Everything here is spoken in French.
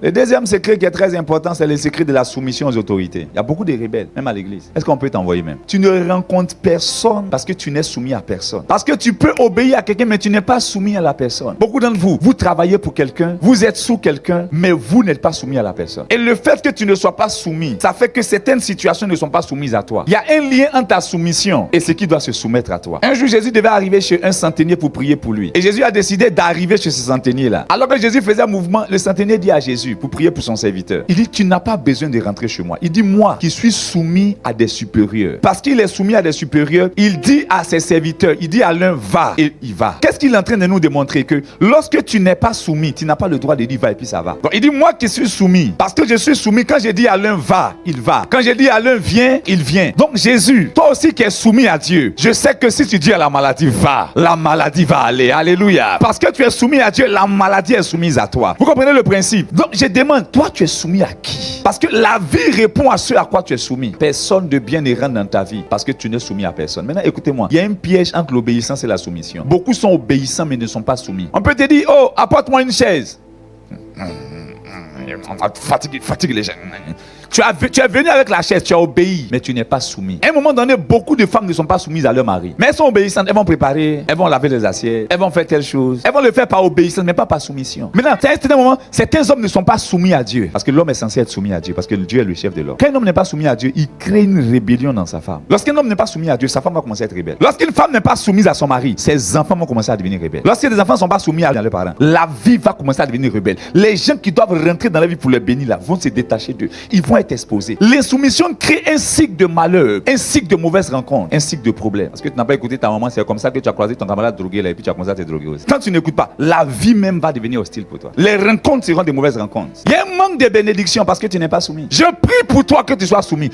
Le deuxième secret qui est très important, c'est le secret de la soumission aux autorités. Il y a beaucoup de rebelles, même à l'église. Est-ce qu'on peut t'envoyer même? Tu ne rencontres personne parce que tu n'es soumis à personne. Parce que tu peux obéir à quelqu'un, mais tu n'es pas soumis à la personne. Beaucoup d'entre vous, vous travaillez pour quelqu'un, vous êtes sous quelqu'un, mais vous n'êtes pas soumis à la personne. Et le fait que tu ne sois pas soumis, ça fait que certaines situations ne sont pas soumises à toi. Il y a un lien entre ta soumission et ce qui doit se soumettre à toi. Un jour, Jésus devait arriver chez un centenier pour prier pour lui. Et Jésus a décidé d'arriver chez ce centenier-là. Alors que Jésus faisait un mouvement, le centenier dit à Jésus pour prier pour son serviteur. Il dit, tu n'as pas besoin de rentrer chez moi. Il dit, moi qui suis soumis à des supérieurs. Parce qu'il est soumis à des supérieurs, il dit à ses serviteurs, il dit à l'un, va, et il va. Qu'est-ce qu'il est en train de nous démontrer? Que lorsque tu n'es pas soumis, tu n'as pas le droit de dire va et puis ça va. Donc il dit, moi qui suis soumis, parce que je suis soumis, quand je dis à l'un va, il va. Quand je dis à l'un viens, il vient. Donc Jésus, toi aussi qui es soumis à Dieu, je sais que si tu dis à la maladie va, la maladie va aller. Alléluia. Parce que tu es soumis à Dieu, la maladie est soumise à toi. Vous comprenez le principe? Donc je demande, toi tu es soumis à qui? Parce que la vie répond à ce à quoi tu es soumis. Personne de bien ne rentre dans ta vie parce que tu n'es soumis à personne. Maintenant écoutez-moi, il y a un piège entre l'obéissance et la soumission. Beaucoup sont obéissants mais ne sont pas soumis. On peut te dire, oh, apporte-moi une chaise. Fatigue les gens. Tu es venu avec la chaise, tu as obéi, mais tu n'es pas soumis. À un moment donné, beaucoup de femmes ne sont pas soumises à leur mari. Mais elles sont obéissantes, elles vont préparer, elles vont laver les assiettes, elles vont faire telle chose. Elles vont le faire par obéissance, mais pas par soumission. Maintenant, à un certain moment, certains hommes ne sont pas soumis à Dieu. Parce que l'homme est censé être soumis à Dieu, parce que Dieu est le chef de l'homme. Quand un homme n'est pas soumis à Dieu, il crée une rébellion dans sa femme. Lorsqu'un homme n'est pas soumis à Dieu, sa femme va commencer à être rebelle. Lorsqu'une femme n'est pas soumise à son mari, ses enfants vont commencer à devenir rebelles. Lorsque les enfants ne sont pas soumis à leurs parents, la vie va commencer à devenir rebelle. Les gens qui doivent rentrer dans la vie pour les bénir là, vont se détacher d'eux. Ils vont être exposés. L'insoumission crée un cycle de malheur, un cycle de mauvaises rencontres, un cycle de problèmes. Parce que tu n'as pas écouté ta maman, c'est comme ça que tu as croisé ton camarade drogué là et puis tu as commencé à te droguer aussi. Quand tu n'écoutes pas, la vie même va devenir hostile pour toi. Les rencontres seront des mauvaises rencontres. Il y a un manque de bénédiction parce que tu n'es pas soumis. Je prie pour toi que tu sois soumis.